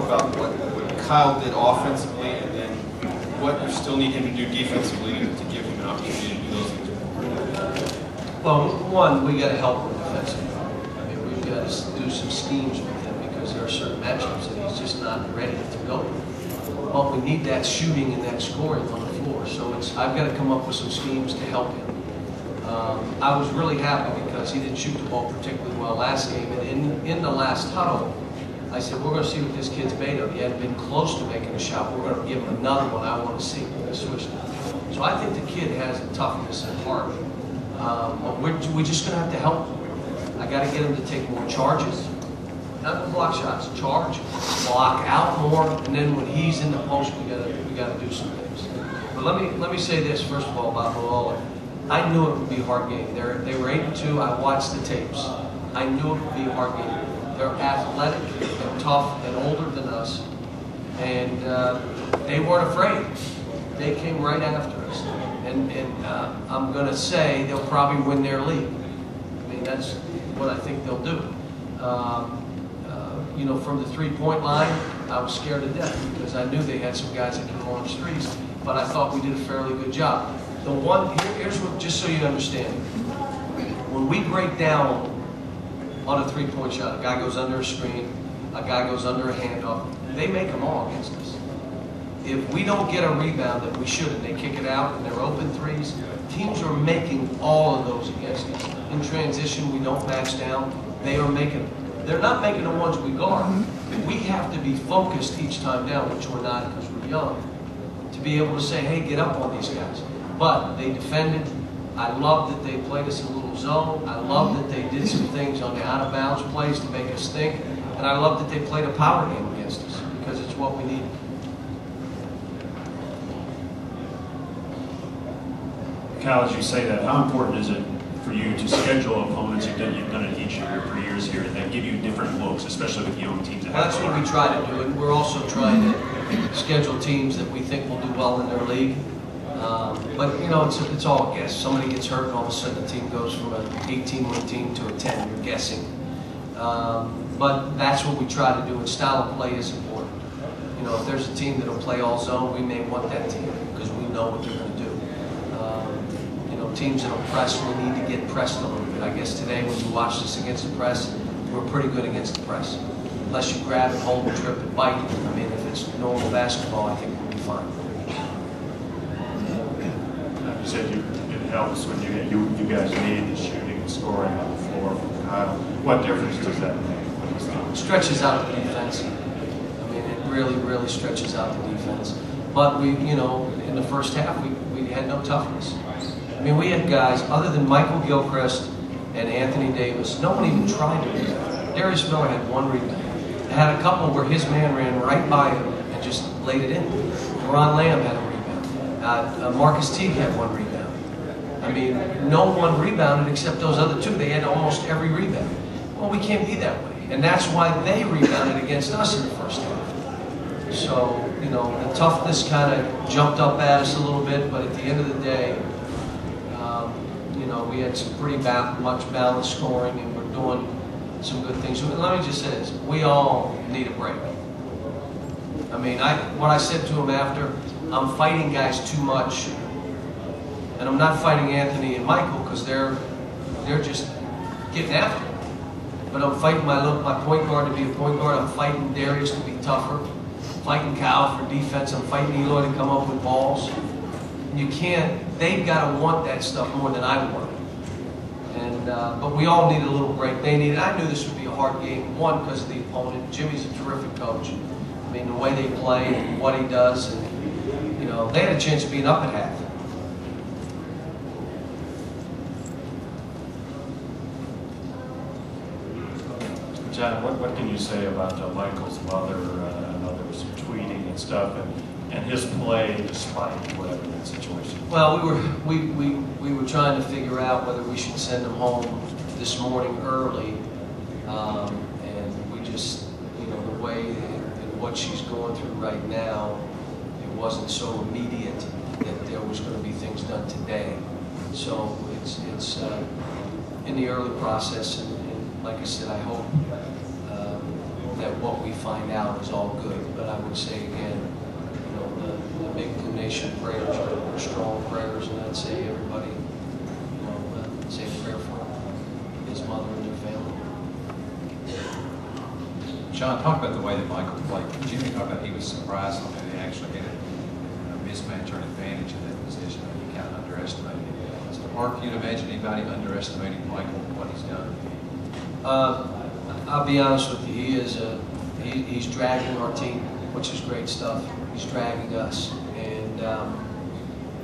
about what Kyle did offensively and then what you still need him to do defensively to give him an opportunity to do those things? Well, one, we got to help him defensively. I mean, we've got to do some schemes with him because there are certain matchups that he's just not ready to go. But we need that shooting and that scoring on the floor. So I've got to come up with some schemes to help him. I was really happy because he didn't shoot the ball particularly well last game. And in the last huddle, I said, we're going to see what this kid's made of. He hadn't been close to making a shot. We're going to give him another one I want to see. I switched it. So I think the kid has a toughness and heart. But we're just going to have to help him. I got to get him to take more charges. Not the block shots, charge, block out more, and then when he's in the post, we got to do some things. But let me say this first of all about Loyola. I knew it would be a hard game. They were 8-2. I watched the tapes. I knew it would be a hard game. They're athletic and tough and older than us, and they weren't afraid. They came right after us, and I'm going to say they'll probably win their league. I mean, that's what I think they'll do. You know, from the three-point line, I was scared to death because I knew they had some guys that can launch threes, but I thought we did a fairly good job. Here's what, just so you understand, when we break down on a three-point shot, a guy goes under a screen, a guy goes under a handoff, they make them all against us. If we don't get a rebound that we should, and they kick it out and they're open threes, teams are making all of those against us. In transition, we don't match down, they are making them. They're not making the ones we guard. We have to be focused each time down, which we're not because we're young, to be able to say, hey, get up on these guys. But they defended. I love that they played us in a little zone. I love that they did some things on the out-of-bounds plays to make us think. And I love that they played a power game against us because it's what we need. Kyle, as you say that, how important is it for you to schedule opponents? You've done it each of your careers here, and that give you different looks, especially with young teams. Well, that's what we try to do, and we're also trying to schedule teams that we think will do well in their league. But you know, it's all a guess. Somebody gets hurt, and all of a sudden the team goes from an 18-win team to a 10. You're guessing. But that's what we try to do, and style of play is important. You know, if there's a team that'll play all zone, we may want that team because we know what they're going to do. You know, teams that'll press, we need to get pressed a little bit. I guess today when you watch us against the press, we're pretty good against the press. Unless you grab and hold and trip and bite. I mean, if it's normal basketball, I think we'll be fine. You said it helps when you guys need the shooting and scoring on the floor from Kyle. What difference does that make? It stretches out the defense. I mean, it really stretches out the defense. But we, you know, in the first half, we had no toughness. I mean, we had guys, other than Michael Gilchrist and Anthony Davis, no one even tried to do that. Darius Miller had one rebound. Had a couple where his man ran right by him and just laid it in. Ron Lamb had a rebound. Marcus Teague had one rebound. I mean, no one rebounded except those other two. They had almost every rebound. Well, we can't be that way. And that's why they rebounded against us in the first half. So, you know, the toughness kind of jumped up at us a little bit, but at the end of the day, you know, we had some pretty much balanced scoring, and we're doing some good things. Let me just say this, we all need a break. I mean, what I said to him after, I'm fighting guys too much, and I'm not fighting Anthony and Michael because they're just getting after it. But I'm fighting my point guard to be a point guard. I'm fighting Darius to be tougher. I'm fighting Cal for defense. I'm fighting Eloy to come up with balls. You can't. They've got to want that stuff more than I want it. And but we all need a little break. They need it. I knew this would be a hard game. One, because of the opponent. Jimmy's a terrific coach. I mean, the way they play and what he does, and you know, they had a chance of being up at half. John, what can you say about Michael's mother and others tweeting and stuff, and his play despite whatever that situation? Well, we were trying to figure out whether we should send him home this morning early, and we just, you know, the way and what she's going through right now, it wasn't so immediate that there was going to be things done today. So it's in the early process, and like I said, I hope that what we find out is all good. But I would say again, you know, the big Blue Nation prayers are strong prayers, and I'd say everybody, you know, say a prayer for his mother and their family. John, talk about the way that Michael played. Jimmy talked about he was surprised on that he actually had a mismatch or an advantage in that position. He kind of underestimated it. Is it hard for you to imagine anybody underestimating Michael and what he's done? I'll be honest with you. He is he's dragging our team, which is great stuff. He's dragging us, and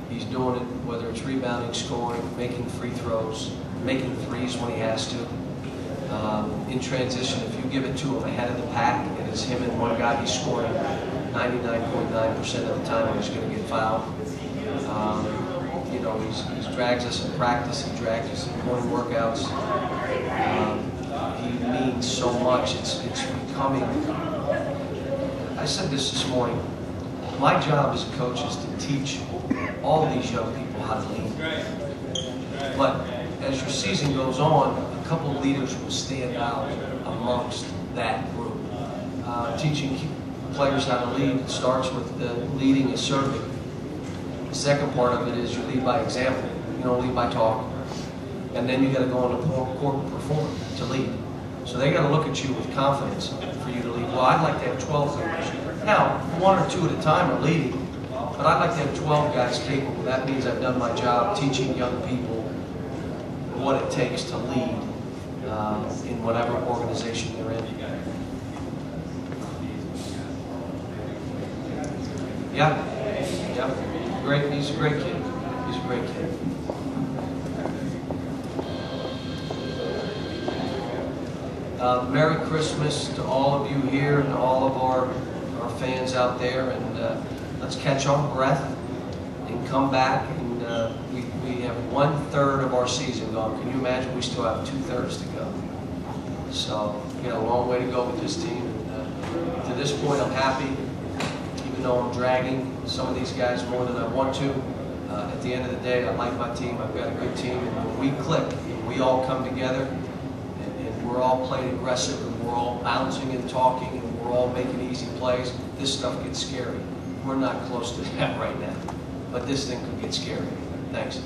he's doing it whether it's rebounding, scoring, making free throws, making threes when he has to. In transition, if you give it to him ahead of the pack, and it's him and one guy, he's scoring 99.9% of the time, and he's going to get fouled. You know, he drags us in practice. He drags us in morning workouts. He means so much. It's becoming. I said this morning. My job as a coach is to teach all these young people how to lead. But as your season goes on, a couple of leaders will stand out amongst that group. Teaching players how to lead starts with leading and serving. The second part of it is you lead by example. You don't lead by talking. And then you got to go on the court and perform to lead. So they got to look at you with confidence for you to lead. Well, I'd like to have 12 leaders. Now, one or two at a time are leading, but I'd like to have 12 guys capable. That means I've done my job teaching young people what it takes to lead in whatever organization they're in. Yeah, great. He's a great kid. He's a great kid. Merry Christmas to all of you here and all of our fans out there, and let's catch our breath and come back. And we have 1/3 of our season gone. Can you imagine? We still have 2/3 to go. So we got a long way to go with this team. And, to this point, I'm happy, even though I'm dragging some of these guys more than I want to. At the end of the day, I like my team. I've got a good team, and when we click, and we all come together, and we're all playing aggressive, and we're all bouncing and talking, and we're all making easy plays, this stuff gets scary. We're not close to that right now, but this thing could get scary. Thanks.